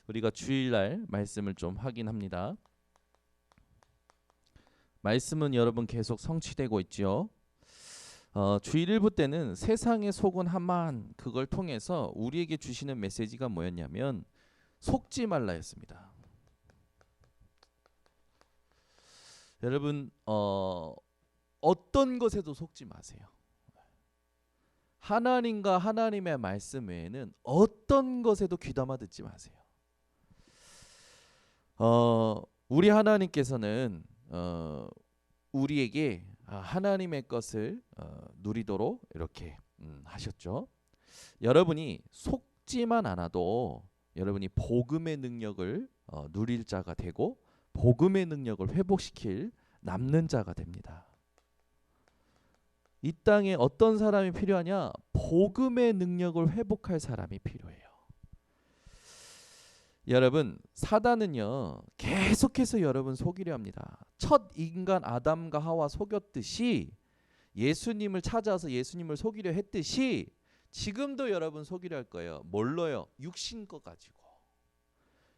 우리가 주일날 말씀을 좀 확인합니다. 말씀은 여러분 계속 성취되고 있지요. 주일 1부 때는 세상에 속은 하만, 그걸 통해서 우리에게 주시는 메시지가 뭐였냐면 속지 말라였습니다. 여러분 어떤 것에도 속지 마세요. 하나님과 하나님의 말씀 외에는 어떤 것에도 귀담아 듣지 마세요. 우리 하나님께서는 우리에게 하나님의 것을 누리도록 이렇게 하셨죠. 여러분이 속지만 않아도 여러분이 복음의 능력을 누릴 자가 되고 복음의 능력을 회복시킬 남는 자가 됩니다. 이 땅에 어떤 사람이 필요하냐? 복음의 능력을 회복할 사람이 필요해요. 여러분, 사단은요 계속해서 여러분 속이려 합니다. 첫 인간 아담과 하와 속였듯이, 예수님을 찾아서 예수님을 속이려 했듯이 지금도 여러분 속이려 할 거예요. 뭘로요? 육신 거 가지고.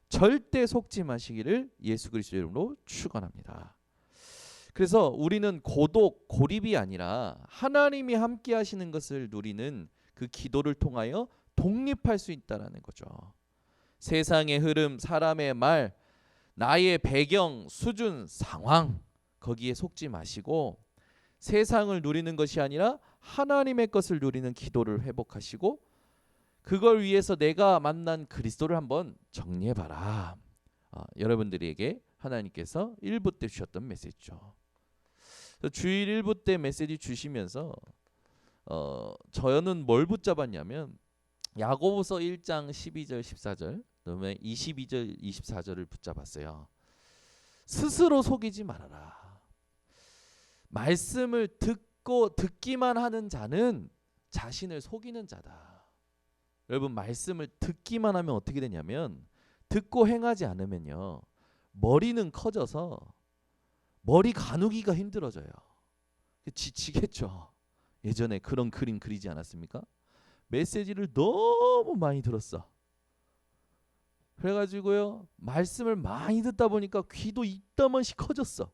절대 속지 마시기를 예수 그리스도 이름으로 축원합니다. 그래서 우리는 고독, 고립이 아니라 하나님이 함께 하시는 것을 누리는 그 기도를 통하여 독립할 수 있다는 거죠. 세상의 흐름, 사람의 말, 나의 배경, 수준, 상황, 거기에 속지 마시고 세상을 누리는 것이 아니라 하나님의 것을 누리는 기도를 회복하시고, 그걸 위해서 내가 만난 그리스도를 한번 정리해봐라. 여러분들에게 하나님께서 1부 때 주셨던 메시지죠. 주일 1부 때 메시지 주시면서 저는 뭘 붙잡았냐면 야고보서 1장 12절 14절 그다음에 22절 24절을 붙잡았어요. 스스로 속이지 말아라. 말씀을 듣기만 하는 자는 자신을 속이는 자다. 여러분, 말씀을 듣기만 하면 어떻게 되냐면, 듣고 행하지 않으면요 머리는 커져서 머리 가누기가 힘들어져요. 지치겠죠. 예전에 그런 그림 그리지 않았습니까? 메시지를 너무 많이 들었어. 그래가지고요 말씀을 많이 듣다 보니까 귀도 이따만씩 커졌어.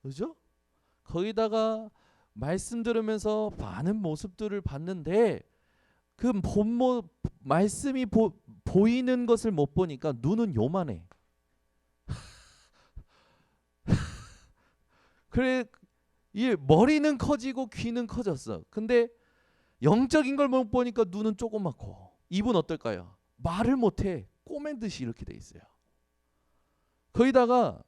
그죠? 거기다가 말씀 들으면서 많은 모습들을 봤는데 그 말씀이 보이는 것을 못 보니까 눈은 요만해. 그래, 이 머리는 커지고 귀는 커졌어. 근데 영적인 걸 못 보니까 눈은 조그맣고, 입은 어떨까요? 말을 못해. 꼬맨 듯이 이렇게 돼 있어요. 거기다가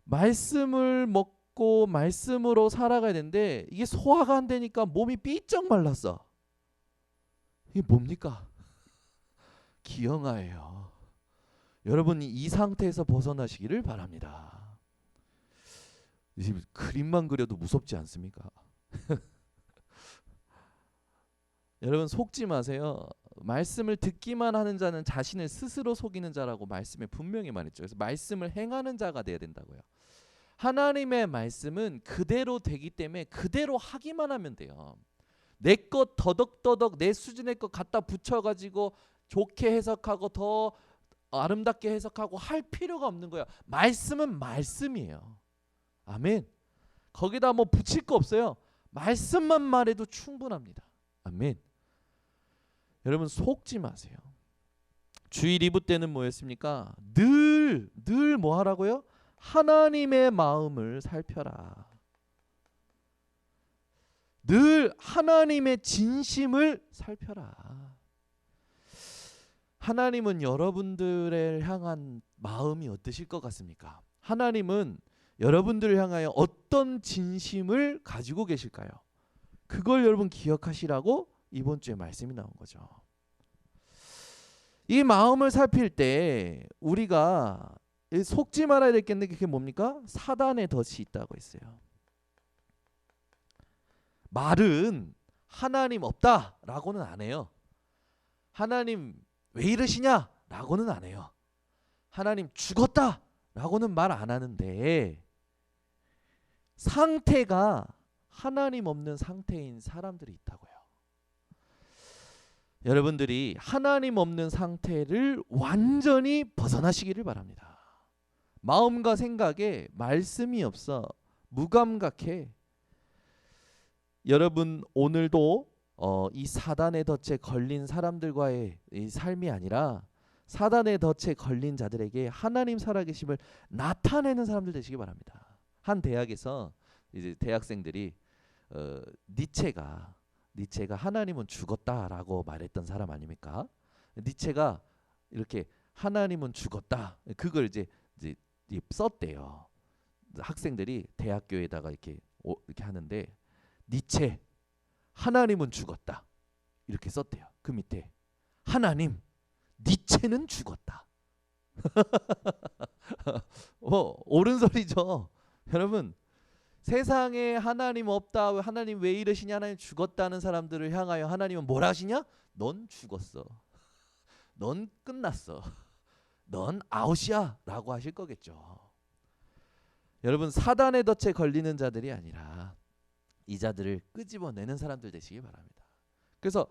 말씀을 먹고 말씀으로 살아가야 되는데 이게 소화가 안 되니까 몸이 삐쩍 말랐어. 이게 뭡니까? 기형아예요. 여러분이 이 상태에서 벗어나시기를 바랍니다. 그림만 그려도 무섭지 않습니까? 여러분, 속지 마세요. 말씀을 듣기만 하는 자는 자신을 스스로 속이는 자라고 말씀에 분명히 말했죠. 그래서 말씀을 행하는 자가 돼야 된다고요. 하나님의 말씀은 그대로 되기 때문에 그대로 하기만 하면 돼요. 내 것 더덕더덕 내 수준의 것 갖다 붙여가지고 좋게 해석하고 더 아름답게 해석하고 할 필요가 없는 거예요. 말씀은 말씀이에요. 아멘. 거기다 뭐 붙일 거 없어요. 말씀만 말해도 충분합니다. 아멘. 여러분, 속지 마세요. 주일 2부 때는 뭐였습니까? 늘 뭐 하라고요? 하나님의 마음을 살펴라. 늘 하나님의 진심을 살펴라. 하나님은 여러분들을 향한 마음이 어떠실 것 같습니까? 하나님은 여러분들을 향하여 어떤 진심을 가지고 계실까요? 그걸 여러분 기억하시라고 이번 주에 말씀이 나온 거죠. 이 마음을 살필 때 우리가 속지 말아야 되겠는데 그게 뭡니까? 사단의 덫이 있다고 했어요. 말은 하나님 없다라고는 안 해요. 하나님 왜 이러시냐라고는 안 해요. 하나님 죽었다라고는 말 안 하는데, 상태가 하나님 없는 상태인 사람들이 있다고요. 여러분들이 하나님 없는 상태를 완전히 벗어나시기를 바랍니다. 마음과 생각에 말씀이 없어 무감각해. 여러분 오늘도 이 사단의 덫에 걸린 사람들과의 이 삶이 아니라 사단의 덫에 걸린 자들에게 하나님 살아계심을 나타내는 사람들 되시기 바랍니다. 한 대학에서 이제 대학생들이 니체가 하나님은 죽었다라고 말했던 사람 아닙니까? 니체가 이렇게 하나님은 죽었다 그걸 이제 썼대요. 학생들이 대학교에다가 이렇게 하는데 니체 하나님은 죽었다 이렇게 썼대요. 그 밑에 하나님 니체는 죽었다. 옳은 소리죠. 여러분 세상에 하나님 없다, 하나님 왜 이러시냐, 하나님 죽었다는 사람들을 향하여 하나님은 뭐라 하시냐? 넌 죽었어. 넌 끝났어. 넌 아웃이야 라고 하실 거겠죠. 여러분 사단의 덫에 걸리는 자들이 아니라 이 자들을 끄집어내는 사람들 되시기 바랍니다. 그래서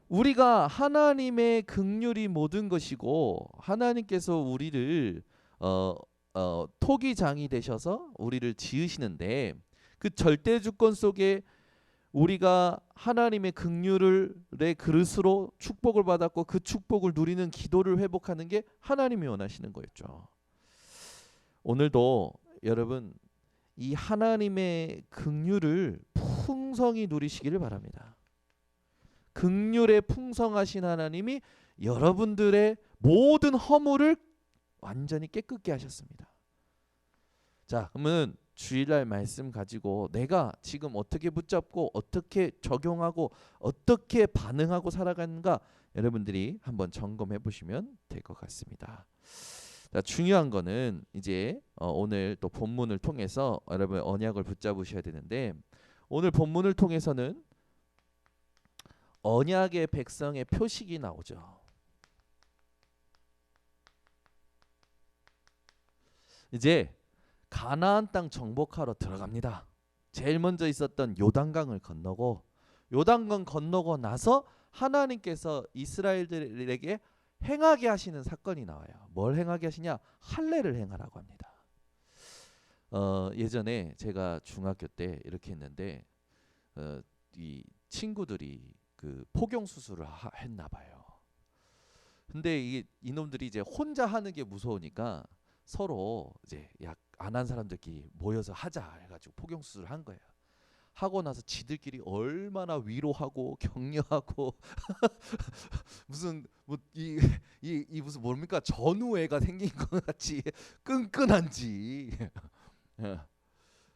우리가 하나님의 긍휼이 모든 것이고 하나님께서 우리를 토기장이 되셔서 우리를 지으시는데 그 절대 주권 속에 우리가 하나님의 긍휼의 그릇으로 축복을 받았고 그 축복을 누리는 기도를 회복하는 게 하나님이 원하시는 거였죠. 오늘도 여러분 이 하나님의 긍휼을 풍성히 누리시기를 바랍니다. 긍휼에 풍성하신 하나님이 여러분들의 모든 허물을 완전히 깨끗게 하셨습니다. 자, 그러면 주일날 말씀 가지고 내가 지금 어떻게 붙잡고 어떻게 적용하고 어떻게 반응하고 살아가는가 여러분들이 한번 점검해 보시면 될 것 같습니다. 자, 중요한 거는 이제 오늘 또 본문을 통해서 여러분 언약을 붙잡으셔야 되는데 오늘 본문을 통해서는 언약의 백성의 표식이 나오죠. 이제 가나안 땅 정복하러 들어갑니다. 제일 먼저 있었던 요단강을 건너고 요단강 건너고 나서 하나님께서 이스라엘들에게 행하게 하시는 사건이 나와요. 뭘 행하게 하시냐? 할례를 행하라고 합니다. 예전에 제가 중학교 때 이렇게 했는데 이 친구들이 그 포경 수술을 했나 봐요. 근데 이놈들이 이제 혼자 하는 게 무서우니까 서로 이제 약 안 한 사람들끼리 모여서 하자 해가지고 포경 수술을 한 거예요. 하고 나서 지들끼리 얼마나 위로하고 격려하고 무슨 이 무슨 뭡니까 전우애가 생긴 것 같이 끈끈한지.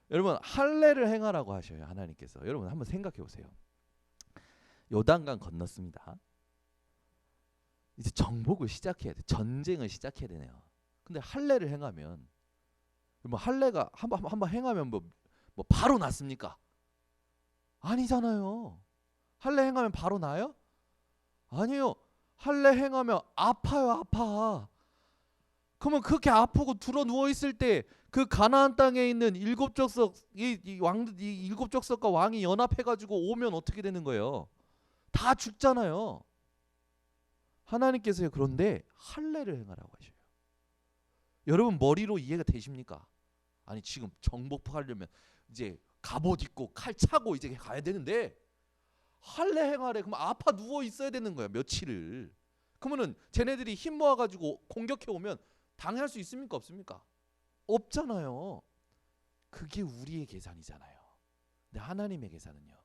여러분 할례를 행하라고 하셔요 하나님께서. 여러분 한번 생각해 보세요. 요단강 건넜습니다. 이제 정복을 시작해야 돼. 전쟁을 시작해야 되네요. 근데 할례를 행하면 뭐 할례가 한번 행하면 뭐 바로 낫습니까? 아니잖아요. 할례 행하면 바로 나요? 아니요. 할례 행하면 아파요, 아파. 그러면 그렇게 아프고 들어 누워 있을 때 그 가나안 땅에 있는 일곱 족속 이 일곱 족속과 왕이 연합해 가지고 오면 어떻게 되는 거예요? 다 죽잖아요. 하나님께서 그런데 할례를 행하라고 하셔요. 여러분 머리로 이해가 되십니까? 아니 지금 정복하려면 이제 갑옷 입고 칼 차고 이제 가야 되는데 할례 행하래. 그럼 아파 누워 있어야 되는 거야 며칠을. 그러면은 쟤네들이 힘 모아 가지고 공격해 오면 당할 수 있습니까 없습니까? 없잖아요. 그게 우리의 계산이잖아요. 근데 하나님의 계산은요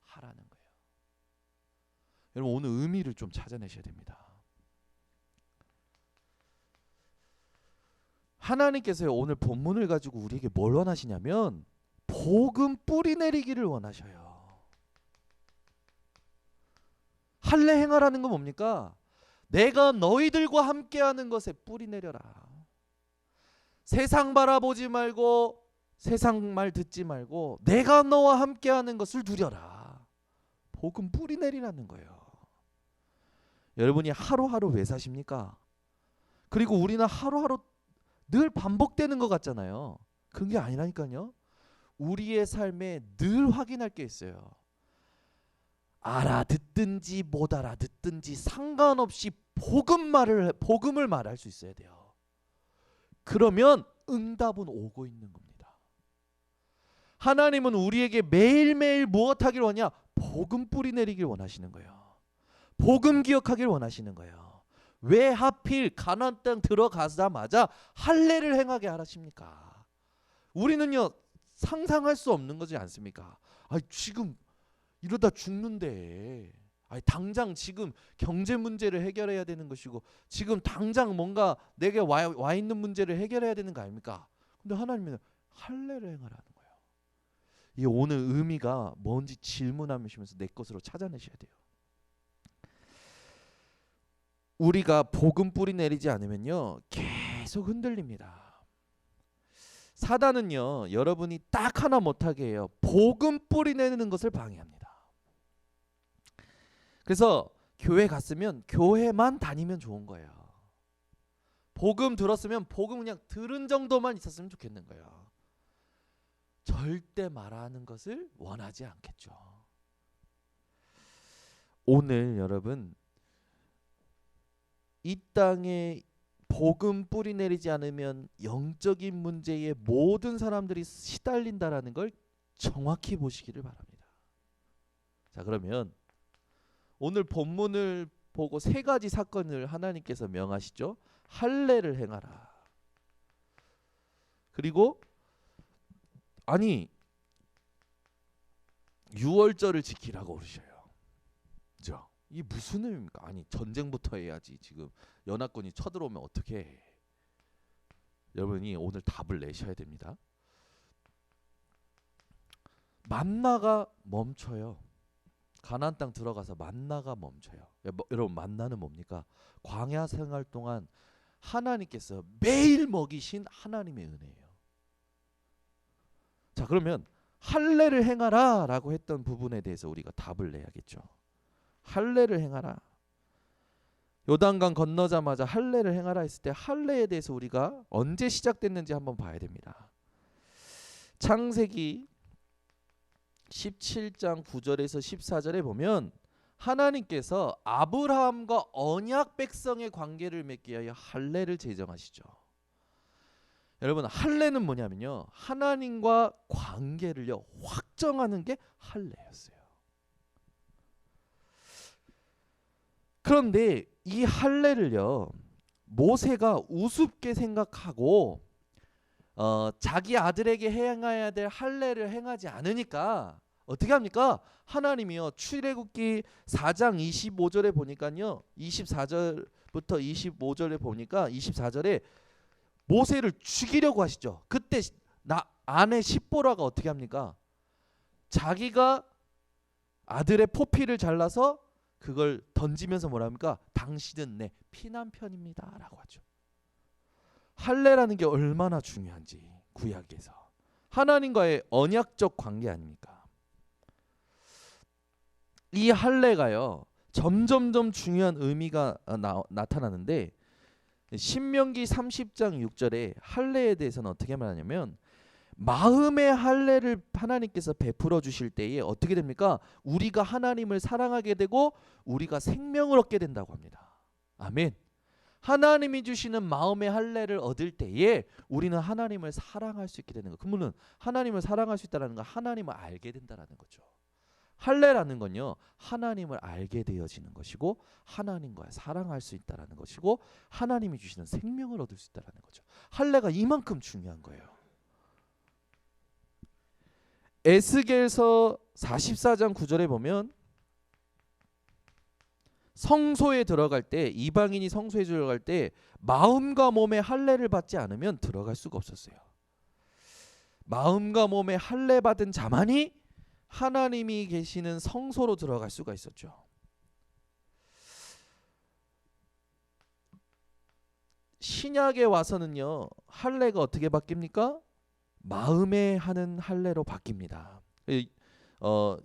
하라는 거예요. 여러분 오늘 의미를 좀 찾아내셔야 됩니다. 하나님께서 오늘 본문을 가지고 우리에게 뭘 원하시냐면 복음 뿌리 내리기를 원하셔요. 할례 행하라는 건 뭡니까? 내가 너희들과 함께하는 것에 뿌리 내려라. 세상 바라보지 말고 세상 말 듣지 말고 내가 너와 함께하는 것을 누려라. 복음 뿌리 내리라는 거예요. 여러분이 하루하루 왜 사십니까? 그리고 우리는 하루하루 늘 반복되는 것 같잖아요. 그런 게 아니라니까요. 우리의 삶에 늘 확인할 게 있어요. 알아듣든지 못 알아듣든지 상관없이 복음을 말할 수 있어야 돼요. 그러면 응답은 오고 있는 겁니다. 하나님은 우리에게 매일매일 무엇하길 원하냐? 복음 뿌리 내리길 원하시는 거예요. 복음 기억하길 원하시는 거예요. 왜 하필 가나안 땅 들어가자마자 할례를 행하게 하십니까? 우리는요 상상할 수 없는 거지 않습니까? 지금 이러다 죽는데, 당장 지금 경제 문제를 해결해야 되는 것이고, 지금 당장 뭔가 내게 와 있는 문제를 해결해야 되는 거 아닙니까? 근데 하나님은 할례를 행하라는 거예요. 이 오늘 의미가 뭔지 질문하시면서 내 것으로 찾아내셔야 돼요. 우리가 복음 뿌리 내리지 않으면요 계속 흔들립니다. 사단은요 여러분이 딱 하나 못하게 해요. 복음 뿌리 내리는 것을 방해합니다. 그래서 교회 갔으면 교회만 다니면 좋은 거예요. 복음 들었으면 복음 그냥 들은 정도만 있었으면 좋겠는 거예요. 절대 말하는 것을 원하지 않겠죠. 오늘 여러분 이 땅에 복음 뿌리 내리지 않으면 영적인 문제에 모든 사람들이 시달린다라는 걸 정확히 보시기를 바랍니다. 자, 그러면 오늘 본문을 보고 세 가지 사건을 하나님께서 명하시죠. 할례를 행하라. 그리고 유월절을 지키라고 그러셔요. 그죠? 이게 무슨 의미입니까? 전쟁부터 해야지. 지금 연합군이 쳐들어오면 어떻게 해? 여러분이 오늘 답을 내셔야 됩니다. 만나가 멈춰요. 가나안 땅 들어가서 만나가 멈춰요. 여러분 만나는 뭡니까? 광야 생활 동안 하나님께서 매일 먹이신 하나님의 은혜예요. 자, 그러면 할례를 행하라 라고 했던 부분에 대해서 우리가 답을 내야겠죠. 할례를 행하라. 요단강 건너자마자 할례를 행하라 했을 때 할례에 대해서 우리가 언제 시작됐는지 한번 봐야 됩니다. 창세기 17장 9절에서 14절에 보면 하나님께서 아브라함과 언약 백성의 관계를 맺기 위하여 할례를 제정하시죠. 여러분 할례는 뭐냐면요 하나님과 관계를요 확정하는 게 할례였어요. 그런데 이 할례를요 모세가 우습게 생각하고 자기 아들에게 행해야 될 할례를 행하지 않으니까 어떻게 합니까? 하나님이요 출애굽기 4장 25절에 보니까요 24절부터 25절에 보니까 24절에 모세를 죽이려고 하시죠. 그때 아내 십보라가 어떻게 합니까? 자기가 아들의 포피를 잘라서 그걸 던지면서 뭐라 합니까? 당신은 내 피난편입니다 라고 하죠. 할례라는 게 얼마나 중요한지 구약에서 하나님과의 언약적 관계 아닙니까? 이 할례가요 점점점 중요한 의미가 나타나는데 신명기 30장 6절에 할례에 대해서는 어떻게 말하냐면 마음의 할례를 하나님께서 베풀어 주실 때에 어떻게 됩니까? 우리가 하나님을 사랑하게 되고 우리가 생명을 얻게 된다고 합니다. 아멘. 하나님이 주시는 마음의 할례를 얻을 때에 우리는 하나님을 사랑할 수 있게 되는 거. 그러면 하나님을 사랑할 수 있다는 건 하나님을 알게 된다는 거죠. 할례라는 건요 하나님을 알게 되어지는 것이고 하나님과 사랑할 수 있다는 것이고 하나님이 주시는 생명을 얻을 수 있다는 거죠. 할례가 이만큼 중요한 거예요. 에스겔서 44장 9절에 보면 성소에 들어갈 때 이방인이 성소에 들어갈 때 마음과 몸의 할례를 받지 않으면 들어갈 수가 없었어요. 마음과 몸의 할례 받은 자만이 하나님이 계시는 성소로 들어갈 수가 있었죠. 신약에 와서는요 할례가 어떻게 바뀝니까? 마음에 하는 할례로 바뀝니다.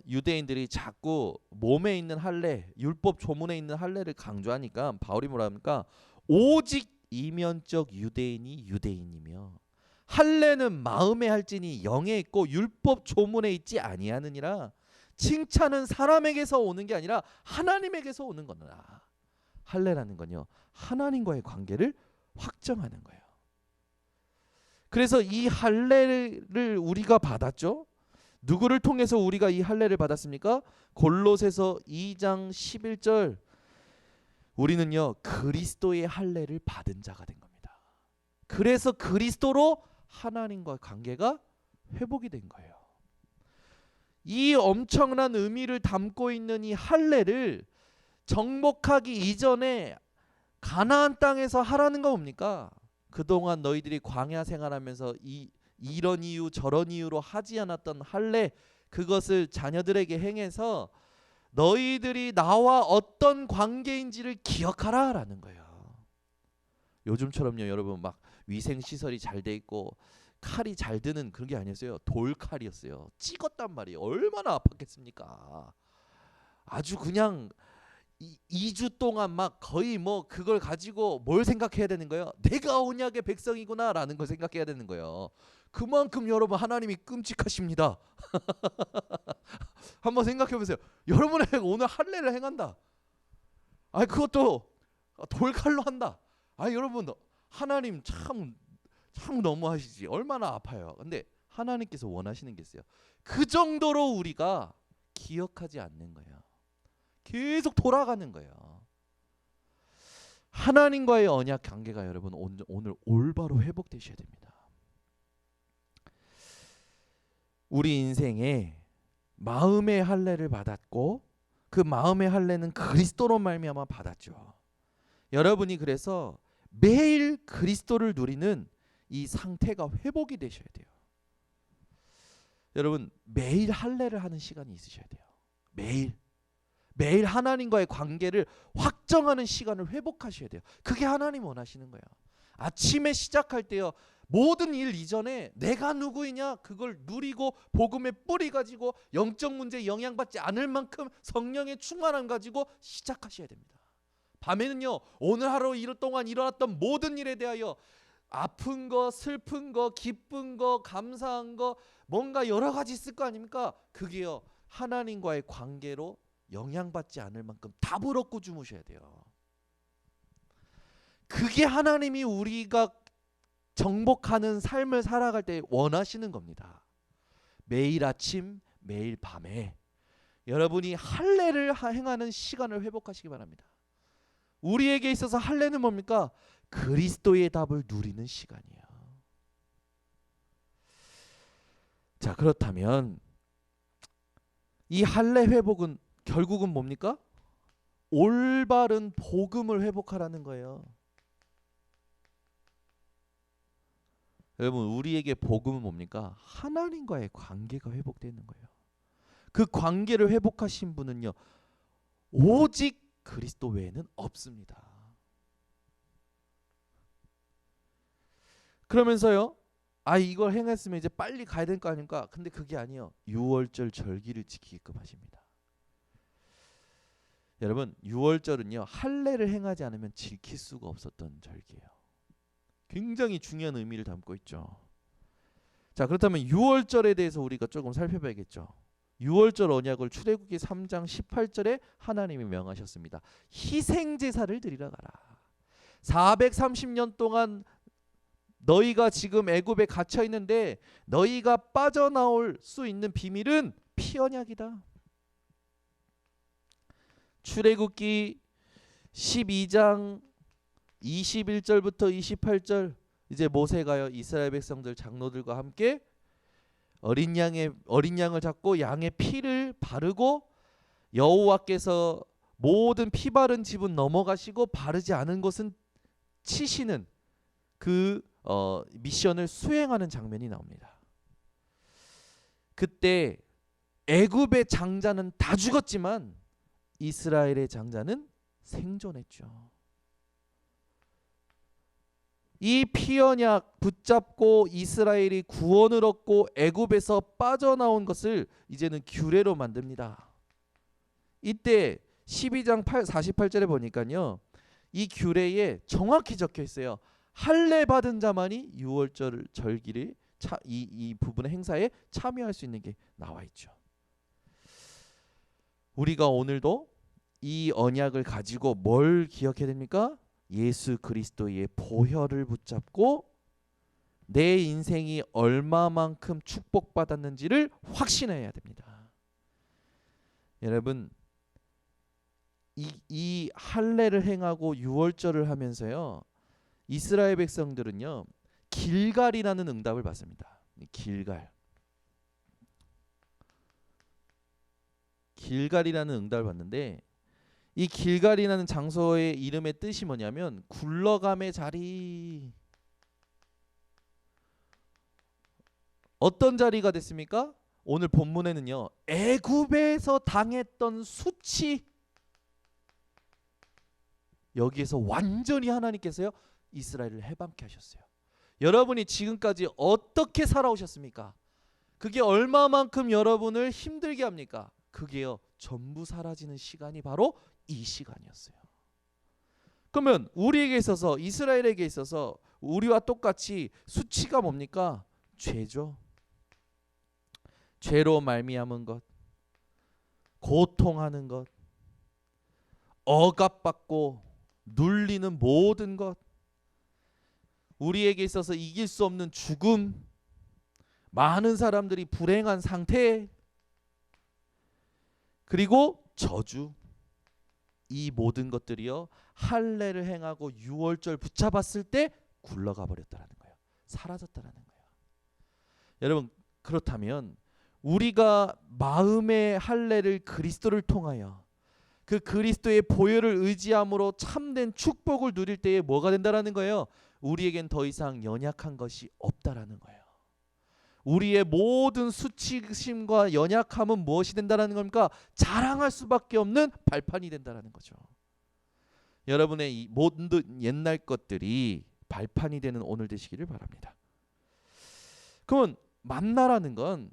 유대인들이 자꾸 몸에 있는 할례, 율법 조문에 있는 할례를 강조하니까 바울이 뭐라 합니까? 오직 이면적 유대인이 유대인이며 할례는 마음에 할지니 영에 있고 율법 조문에 있지 아니하느니라. 칭찬은 사람에게서 오는 게 아니라 하나님에게서 오는 거다. 할례라는 건요, 하나님과의 관계를 확정하는 거예요. 그래서 이 할례를 우리가 받았죠. 누구를 통해서 우리가 이 할례를 받았습니까? 골로새서 2장 11절, 우리는요 그리스도의 할례를 받은 자가 된 겁니다. 그래서 그리스도로 하나님과 관계가 회복이 된 거예요. 이 엄청난 의미를 담고 있는 이 할례를 정복하기 이전에 가나안 땅에서 하라는 거 뭡니까? 그동안 너희들이 광야 생활하면서 이런 이유 저런 이유로 하지 않았던 할례, 그것을 자녀들에게 행해서 너희들이 나와 어떤 관계인지를 기억하라라는 거예요. 요즘처럼요 여러분 막 위생시설이 잘 돼 있고 칼이 잘 드는 그런 게 아니었어요. 돌칼이었어요. 찍었단 말이에요. 얼마나 아팠겠습니까? 아주 그냥 2주 동안 막 거의 뭐 그걸 가지고 뭘 생각해야 되는 거예요? 내가 언약의 백성이구나 라는 걸 생각해야 되는 거예요. 그만큼 여러분 하나님이 끔찍하십니다. 한번 생각해 보세요. 여러분의 오늘 할례를 행한다. 아 그것도 돌칼로 한다. 아 여러분 하나님 참 너무하시지. 얼마나 아파요. 근데 하나님께서 원하시는 게 있어요. 그 정도로 우리가 기억하지 않는 거예요. 계속 돌아가는 거예요. 하나님과의 언약 관계가 여러분 오늘 올바로 회복되셔야 됩니다. 우리 인생에 마음의 할례를 받았고 그 마음의 할례는 그리스도로 말미암아 받았죠. 여러분이 그래서 매일 그리스도를 누리는 이 상태가 회복이 되셔야 돼요. 여러분 매일 할례를 하는 시간이 있으셔야 돼요. 매일 하나님과의 관계를 확정하는 시간을 회복하셔야 돼요. 그게 하나님 원하시는 거예요. 아침에 시작할 때요 모든 일 이전에 내가 누구이냐 그걸 누리고 복음의 뿌리 가지고 영적 문제에 영향받지 않을 만큼 성령의 충만함 가지고 시작하셔야 됩니다. 밤에는요 오늘 하루 동안 일어났던 모든 일에 대하여 아픈 거, 슬픈 거, 기쁜 거, 감사한 거 뭔가 여러 가지 있을 거 아닙니까? 그게요 하나님과의 관계로 영향받지 않을 만큼 답을 얻고 주무셔야 돼요. 그게 하나님이 우리가 정복하는 삶을 살아갈 때 원하시는 겁니다. 매일 아침 매일 밤에 여러분이 할례를 행하는 시간을 회복하시기 바랍니다. 우리에게 있어서 할례는 뭡니까? 그리스도의 답을 누리는 시간이에요. 자 그렇다면 이 할례 회복은 결국은 뭡니까? 올바른 복음을 회복하라는 거예요. 여러분 우리에게 복음은 뭡니까? 하나님과의 관계가 회복되는 거예요. 그 관계를 회복하신 분은요 오직 그리스도 외에는 없습니다. 그러면서요 이걸 행했으면 이제 빨리 가야 될 거 아닙니까? 근데 그게 아니에요. 유월절 절기를 지키게끔 하십니다. 여러분 유월절은요 할례를 행하지 않으면 지킬 수가 없었던 절기예요. 굉장히 중요한 의미를 담고 있죠. 자 그렇다면 유월절에 대해서 우리가 조금 살펴봐야겠죠. 유월절 언약을 출애굽기 3장 18절에 하나님이 명하셨습니다. 희생제사를 드리러 가라. 430년 동안 너희가 지금 애굽에 갇혀 있는데 너희가 빠져나올 수 있는 비밀은 피 언약이다. 출애굽기 12장 21절부터 28절 이제 모세가요 이스라엘 백성들 장로들과 함께 어린 양을 잡고 양의 피를 바르고 여호와께서 모든 피 바른 집은 넘어가시고 바르지 않은 곳은 치시는 그 미션을 수행하는 장면이 나옵니다. 그때 애굽의 장자는 다 죽었지만 이스라엘의 장자는 생존했죠. 이 피언약 붙잡고 이스라엘이 구원을 얻고 애굽에서 빠져나온 것을 이제는 규례로 만듭니다. 이때 12장 48절에 보니까요. 이 규례에 정확히 적혀 있어요. 할례 받은 자만이 유월절 절기를 이 부분의 행사에 참여할 수 있는 게 나와 있죠. 우리가 오늘도 이 언약을 가지고 뭘 기억해야 됩니까? 예수 그리스도의 보혈을 붙잡고 내 인생이 얼마만큼 축복받았는지를 확신해야 됩니다. 여러분, 이 할례를 행하고 유월절을 하면서요, 이스라엘 백성들은요 길갈이라는 응답을 받습니다. 길갈이라는 응답을 받는데, 이 길갈이라는 장소의 이름의 뜻이 뭐냐면 굴러감의 자리. 어떤 자리가 됐습니까? 오늘 본문에는요, 애굽에서 당했던 수치, 여기에서 완전히 하나님께서요 이스라엘을 해방케 하셨어요. 여러분이 지금까지 어떻게 살아오셨습니까? 그게 얼마만큼 여러분을 힘들게 합니까? 그게요 전부 사라지는 시간이 바로 이 시간이었어요. 그러면 우리에게 있어서, 이스라엘에게 있어서 우리와 똑같이 수치가 뭡니까? 죄죠. 죄로 말미암은 것, 고통하는 것, 억압받고 눌리는 모든 것, 우리에게 있어서 이길 수 없는 죽음, 많은 사람들이 불행한 상태, 그리고 저주, 이 모든 것들이요 할례를 행하고 유월절 붙잡았을 때 굴러가 버렸다라는 거예요. 사라졌다라는 거예요. 여러분, 그렇다면 우리가 마음의 할례를 그리스도를 통하여 그 그리스도의 보혈을 의지함으로 참된 축복을 누릴 때에 뭐가 된다라는 거예요? 우리에겐 더 이상 연약한 것이 없다라는 거예요. 우리의 모든 수치심과 연약함은 무엇이 된다라는 겁니까? 자랑할 수밖에 없는 발판이 된다라는 거죠. 여러분의 이 모든 옛날 것들이 발판이 되는 오늘 되시기를 바랍니다. 그러면 만나라는 건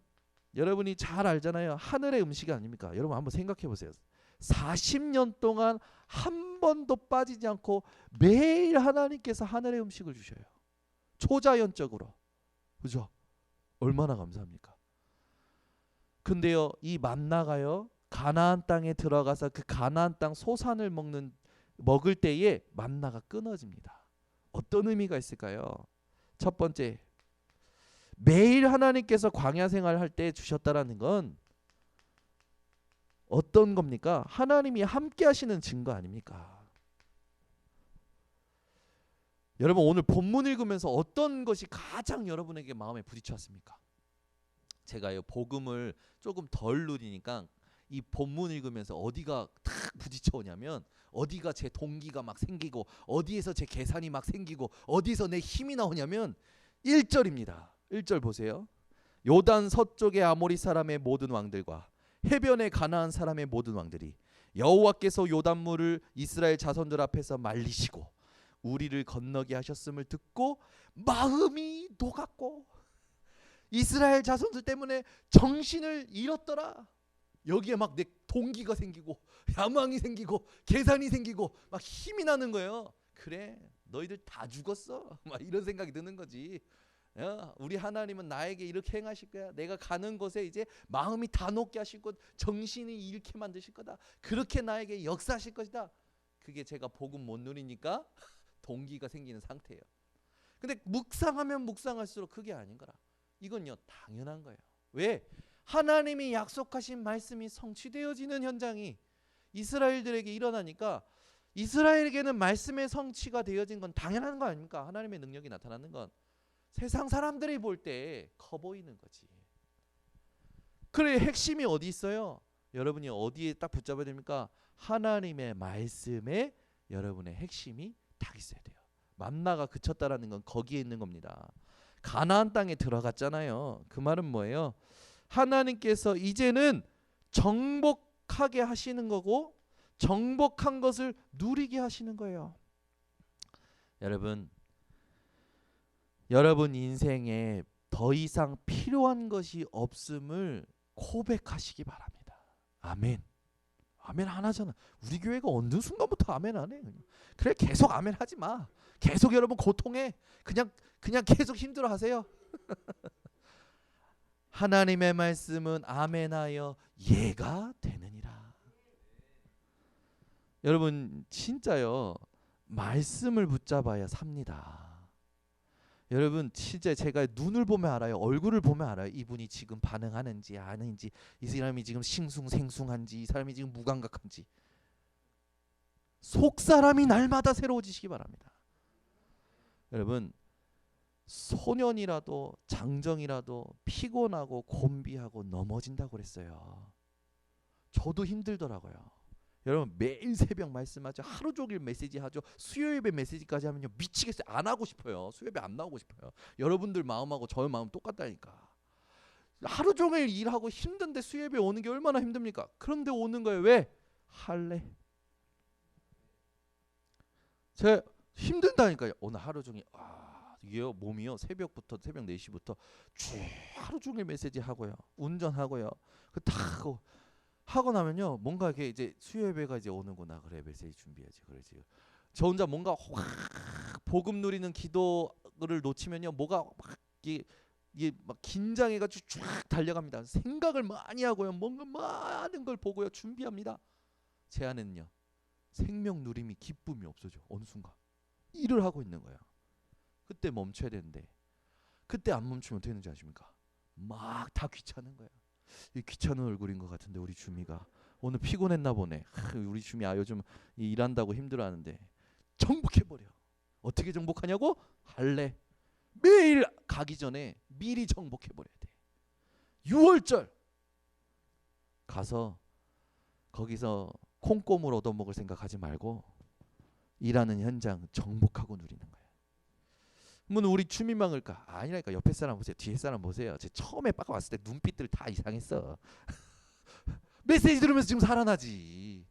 여러분이 잘 알잖아요. 하늘의 음식이 아닙니까? 여러분 한번 생각해 보세요. 40년 동안 한 번도 빠지지 않고 매일 하나님께서 하늘의 음식을 주셔요. 초자연적으로. 그죠? 얼마나 감사합니까? 근데요, 이 만나가요 가나안 땅에 들어가서 그 가나안 땅 소산을 먹을 때에 만나가 끊어집니다. 어떤 의미가 있을까요? 첫 번째, 매일 하나님께서 광야 생활할 때 주셨다라는 건 어떤 겁니까? 하나님이 함께 하시는 증거 아닙니까? 여러분, 오늘 본문 읽으면서 어떤 것이 가장 여러분에게 마음에 부딪혔습니까? 제가요 복음을 조금 덜 누리니까 이 본문 읽으면서 어디가 탁 부딪혀 오냐면, 어디가 제 동기가 막 생기고, 어디에서 제 계산이 막 생기고, 어디서 내 힘이 나오냐면 1절입니다. 1절 보세요. 요단 서쪽의 아모리 사람의 모든 왕들과 해변의 가나안 사람의 모든 왕들이 여호와께서 요단물을 이스라엘 자손들 앞에서 말리시고 우리를 건너게 하셨음을 듣고 마음이 녹았고, 이스라엘 자손들 때문에 정신을 잃었더라. 여기에 막 내 동기가 생기고 야망이 생기고 계산이 생기고 막 힘이 나는 거예요. 그래, 너희들 다 죽었어. 막 이런 생각이 드는 거지. 야, 우리 하나님은 나에게 이렇게 행하실 거야. 내가 가는 곳에 이제 마음이 다 녹게 하실 것, 정신이 잃게 만드실 거다. 그렇게 나에게 역사하실 것이다. 그게 제가 복음 못 누리니까 동기가 생기는 상태예요. 근데 묵상하면 묵상할수록 그게 아닌 거라. 이건요 당연한 거예요. 왜? 하나님이 약속하신 말씀이 성취되어지는 현장이 이스라엘들에게 일어나니까, 이스라엘에게는 말씀의 성취가 되어진 건 당연한 거 아닙니까? 하나님의 능력이 나타나는 건 세상 사람들이 볼 때 커 보이는 거지. 그래, 핵심이 어디 있어요? 여러분이 어디에 딱 붙잡아야 됩니까? 하나님의 말씀에 여러분의 핵심이 딱 있어야 돼요. 만나가 그쳤다라는 건 거기에 있는 겁니다. 가나안 땅에 들어갔잖아요. 그 말은 뭐예요? 하나님께서 이제는 정복하게 하시는 거고, 정복한 것을 누리게 하시는 거예요. 여러분 인생에 더 이상 필요한 것이 없음을 고백하시기 바랍니다. 아멘. 아멘 안 하잖아. 우리 교회가 어느 순간부터 아멘 안 해. 그래, 계속 아멘 하지 마. 계속 여러분 고통해. 그냥 계속 힘들어 하세요. 하나님의 말씀은 아멘하여 예가 되느니라. 여러분 진짜요. 말씀을 붙잡아야 삽니다. 여러분 진짜 제가 눈을 보면 알아요. 얼굴을 보면 알아요. 이분이 지금 반응하는지 아닌지, 이 사람이 지금 싱숭생숭한지, 이 사람이 지금 무감각한지. 속사람이 날마다 새로워지시기 바랍니다. 여러분 소년이라도 장정이라도 피곤하고 곤비하고 넘어진다고 그랬어요. 저도 힘들더라고요. 여러분 매일 새벽 말씀하죠. 하루 종일 메시지 하죠. 수요예배 메시지까지 하면요 미치겠어요. 안 하고 싶어요. 수요예배 안 나오고 싶어요. 여러분들 마음하고 저의 마음 똑같다니까. 하루 종일 일하고 힘든데 수요예배 오는 게 얼마나 힘듭니까? 그런데 오는 거예요. 왜? 할래. 제가 힘든다니까요. 오늘 하루 종일 이게요 몸이요 새벽부터 새벽 4시부터 쭉 하루 종일 메시지 하고요. 운전하고요. 그 다 하고 나면요 뭔가 이렇게 이제 수요예배가 이제 오는구나. 그래 메시지 준비해야지. 그래 지금 저 혼자 뭔가 확 복음 누리는 기도를 놓치면요 뭐가 막 이게 막 긴장해가지고 쫙 달려갑니다. 생각을 많이 하고요 뭔가 많은 걸 보고요 준비합니다. 제 안에는요 생명 누림이 기쁨이 없어져. 어느 순간 일을 하고 있는 거예요. 그때 멈춰야 되는데 그때 안 멈추면 어떻게 되는지 아십니까? 막 다 귀찮은 거예요. 이 귀찮은 얼굴인 것 같은데 우리 주미가 오늘 피곤했나 보네. 우리 주미 요즘 일한다고 힘들어하는데 정복해버려. 어떻게 정복하냐고? 할래. 매일 가기 전에 미리 정복해버려야 돼. 6월절 가서 거기서 콩고물 얻어먹을 생각하지 말고 일하는 현장 정복하고 누리는 거예요. 그러면 우리 주민망을까? 아니라니까. 옆에 사람 보세요. 뒤에 사람 보세요. 제 처음에 빡 왔을 때 눈빛들 다 이상했어. 메시지 들으면서 지금 살아나지.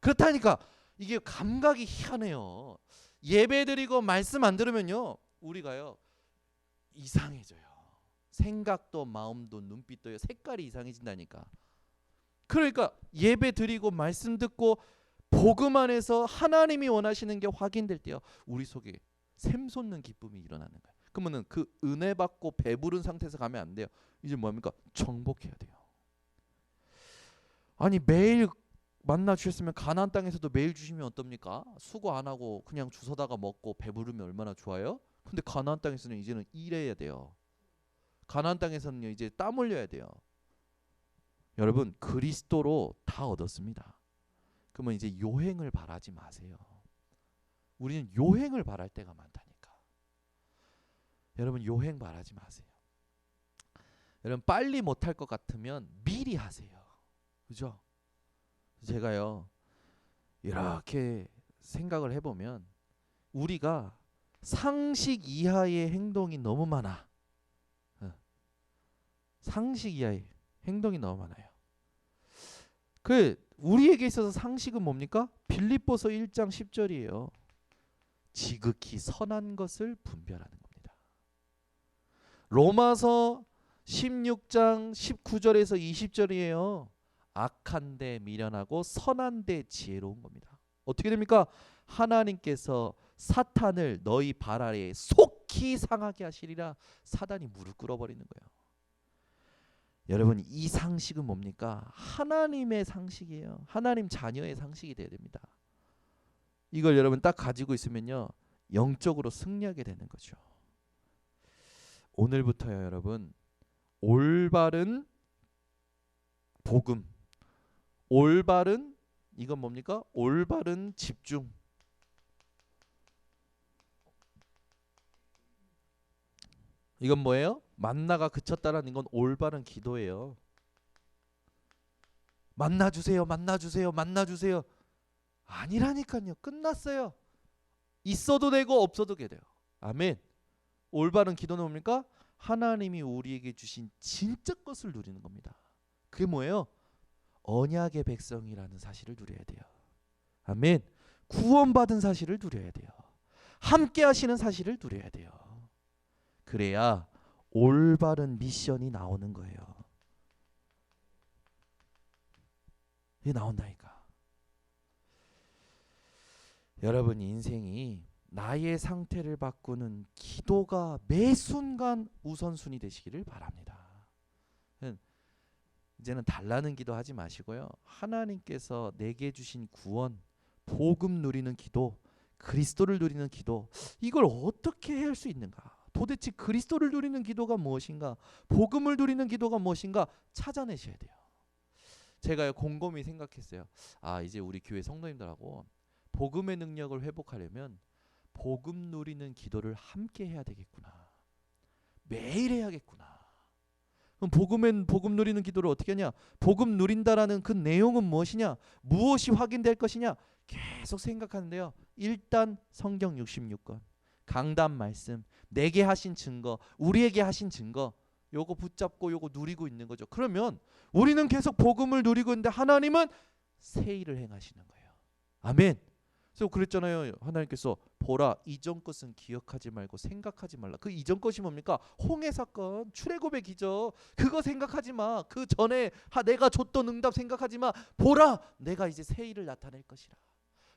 그렇다니까. 이게 감각이 희한해요. 예배 드리고 말씀 안 들으면요 우리가요 이상해져요. 생각도 마음도 눈빛도요 색깔이 이상해진다니까. 그러니까 예배 드리고 말씀 듣고 복음 안에서 하나님이 원하시는 게 확인될 때요 우리 속에 샘솟는 기쁨이 일어나는 거예요. 그러면은 그 은혜 받고 배부른 상태에서 가면 안 돼요. 이제 뭡니까? 정복해야 돼요. 아니 매일 만나 주셨으면 가나안 땅에서도 매일 주시면 어떻습니까? 수고 안 하고 그냥 주워다가 먹고 배부르면 얼마나 좋아요? 근데 가나안 땅에서는 이제는 일해야 돼요. 가나안 땅에서는요 이제 땀 흘려야 돼요. 여러분 그리스도로 다 얻었습니다. 그러면 이제 요행을 바라지 마세요. 우리는 요행을 바랄 때가 많다니까. 여러분 요행 바라지 마세요. 여러분 빨리 못할 것 같으면 미리 하세요. 그죠? 제가요 이렇게 생각을 해보면 우리가 상식 이하의 행동이 너무 많아. 상식 이하의 행동이 너무 많아요. 그 우리에게 있어서 상식은 뭡니까? 빌립보서 1장 10절이에요. 지극히 선한 것을 분별하는 겁니다. 로마서 16장 19절에서 20절이에요. 악한데 미련하고 선한데 지혜로운 겁니다. 어떻게 됩니까? 하나님께서 사탄을 너희 발 아래에 속히 상하게 하시리라. 사단이 무릎 꿇어버리는 거예요. 여러분 이 상식은 뭡니까? 하나님의 상식이에요. 하나님 자녀의 상식이 되어야 됩니다. 이걸 여러분 딱 가지고 있으면요 영적으로 승리하게 되는 거죠. 오늘부터요 여러분 올바른 복음, 올바른 이건 뭡니까? 올바른 집중. 이건 뭐예요? 만나가 그쳤다라는 건 올바른 기도예요. 만나주세요, 만나주세요, 만나주세요. 아니라니까요. 끝났어요. 있어도 되고 없어도 돼요. 아멘. 올바른 기도는 뭡니까? 하나님이 우리에게 주신 진짜 것을 누리는 겁니다. 그게 뭐예요? 언약의 백성이라는 사실을 누려야 돼요. 아멘. 구원받은 사실을 누려야 돼요. 함께 하시는 사실을 누려야 돼요. 그래야 올바른 미션이 나오는 거예요. 이게 나온다니까. 여러분 인생이 나의 상태를 바꾸는 기도가 매 순간 우선순위 되시기를 바랍니다. 이제는 달라는 기도 하지 마시고요. 하나님께서 내게 주신 구원, 복음 누리는 기도, 그리스도를 누리는 기도, 이걸 어떻게 할 수 있는가? 도대체 그리스도를 누리는 기도가 무엇인가? 복음을 누리는 기도가 무엇인가? 찾아내셔야 돼요. 제가 곰곰이 생각했어요. 아, 이제 우리 교회 성도님들하고 복음의 능력을 회복하려면 복음 누리는 기도를 함께 해야 되겠구나. 매일 해야겠구나. 그럼 복음 누리는 기도를 어떻게 하냐? 복음 누린다라는 그 내용은 무엇이냐? 무엇이 확인될 것이냐? 계속 생각하는데요. 일단 성경 66권, 강단 말씀, 내게 하신 증거, 우리에게 하신 증거, 요거 붙잡고 요거 누리고 있는 거죠. 그러면 우리는 계속 복음을 누리고 있는데 하나님은 새 일을 행하시는 거예요. 아멘. 그래서 그랬잖아요. 하나님께서 보라, 이전 것은 기억하지 말고 생각하지 말라. 그 이전 것이 뭡니까? 홍해 사건, 출애굽의 기적. 그거 생각하지 마. 그 전에 내가 줬던 응답 생각하지 마. 보라, 내가 이제 새 일을 나타낼 것이라.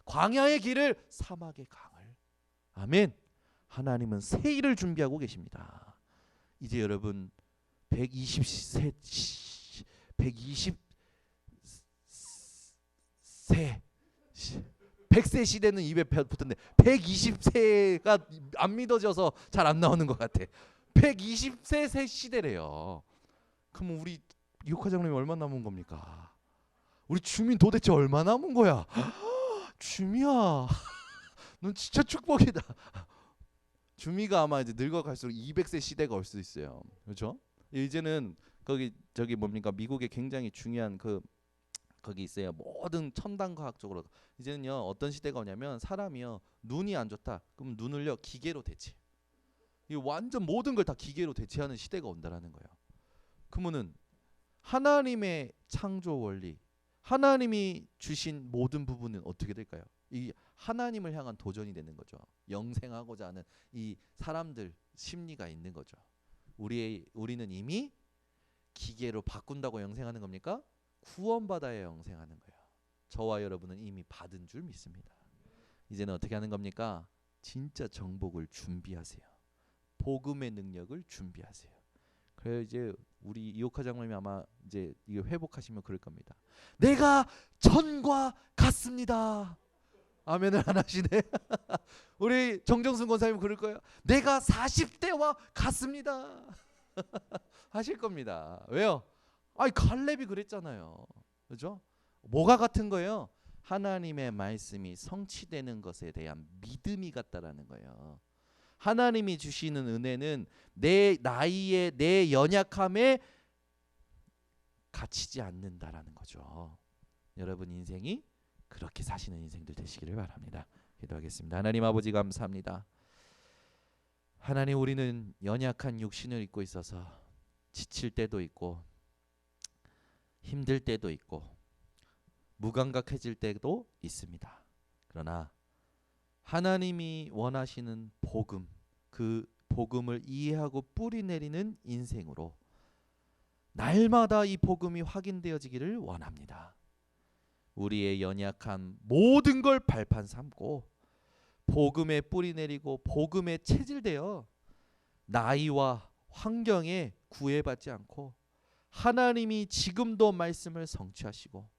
광야의 길을, 사막의 강을. 아멘. 하나님은 새 일을 준비하고 계십니다. 이제 여러분 120세 100세 시대는 입에 붙었는데 120세가 안 믿어져서 잘 안 나오는 것 같아. 120세 새 시대래요. 그럼 우리 이호카장님이 얼마 남은 겁니까? 우리 주민 도대체 얼마 남은 거야? 주미야, 넌 진짜 축복이다. 주미가 아마 이제 늙어갈수록 200세 시대가 올 수 있어요. 그렇죠? 이제는 저기 뭡니까? 미국에 굉장히 중요한 거기 있어요. 모든 첨단 과학적으로 이제는요 어떤 시대가 오냐면 사람이요 눈이 안 좋다. 그럼 눈을요 기계로 대체. 이 완전 모든 걸 다 기계로 대체하는 시대가 온다라는 거예요. 그러면은 하나님의 창조 원리, 하나님이 주신 모든 부분은 어떻게 될까요? 이 하나님을 향한 도전이 되는 거죠. 영생하고자 하는 이 사람들 심리가 있는 거죠. 우리는 이미 기계로 바꾼다고 영생하는 겁니까? 구원받아야 영생하는 거예요. 저와 여러분은 이미 받은 줄 믿습니다. 이제는 어떻게 하는 겁니까? 진짜 정복을 준비하세요. 복음의 능력을 준비하세요. 그래서 이제 우리 이호카 장로님이 아마 이제 이거 회복하시면 그럴 겁니다. 내가 전과 같습니다. 아멘을 안 하시네. 우리 정정순 권사님 그럴 거예요. 내가 40대와 같습니다. 하실 겁니다. 왜요? 아니 갈렙이 그랬잖아요. 그죠? 뭐가 같은 거예요? 하나님의 말씀이 성취되는 것에 대한 믿음이 같다라는 거예요. 하나님이 주시는 은혜는 내 나이에 내 연약함에 갇히지 않는다라는 거죠. 여러분 인생이 그렇게 사시는 인생들 되시기를 바랍니다. 기도하겠습니다. 하나님 아버지 감사합니다. 하나님 우리는 연약한 육신을 입고 있어서 지칠 때도 있고 힘들 때도 있고 무감각해질 때도 있습니다. 그러나 하나님이 원하시는 복음, 그 복음을 이해하고 뿌리내리는 인생으로 날마다 이 복음이 확인되어지기를 원합니다. 우리의 연약한 모든 걸 발판 삼고 복음에 뿌리내리고 복음에 체질되어 나이와 환경에 구애받지 않고 하나님이 지금도 말씀을 성취하시고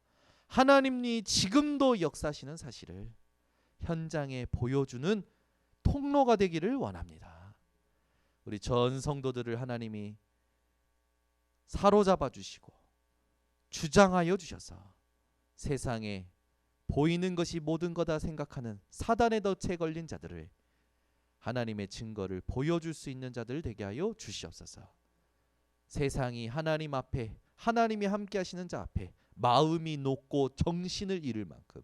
하나님이 지금도 역사하시는 사실을 현장에 보여주는 통로가 되기를 원합니다. 우리 전 성도들을 하나님이 사로잡아 주시고 주장하여 주셔서 세상에 보이는 것이 모든 거다 생각하는 사단의 덫에 걸린 자들을 하나님의 증거를 보여줄 수 있는 자들 되게 하여 주시옵소서. 세상이 하나님 앞에 하나님이 함께 하시는 자 앞에 마음이 높고 정신을 잃을 만큼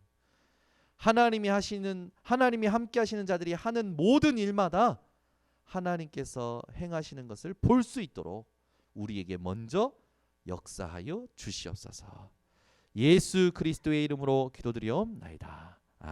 하나님이 함께 하시는 자들이 하는 모든 일마다 하나님께서 행하시는 것을 볼 수 있도록 우리에게 먼저 역사하여 주시옵소서. 예수 그리스도의 이름으로 기도드리옵나이다.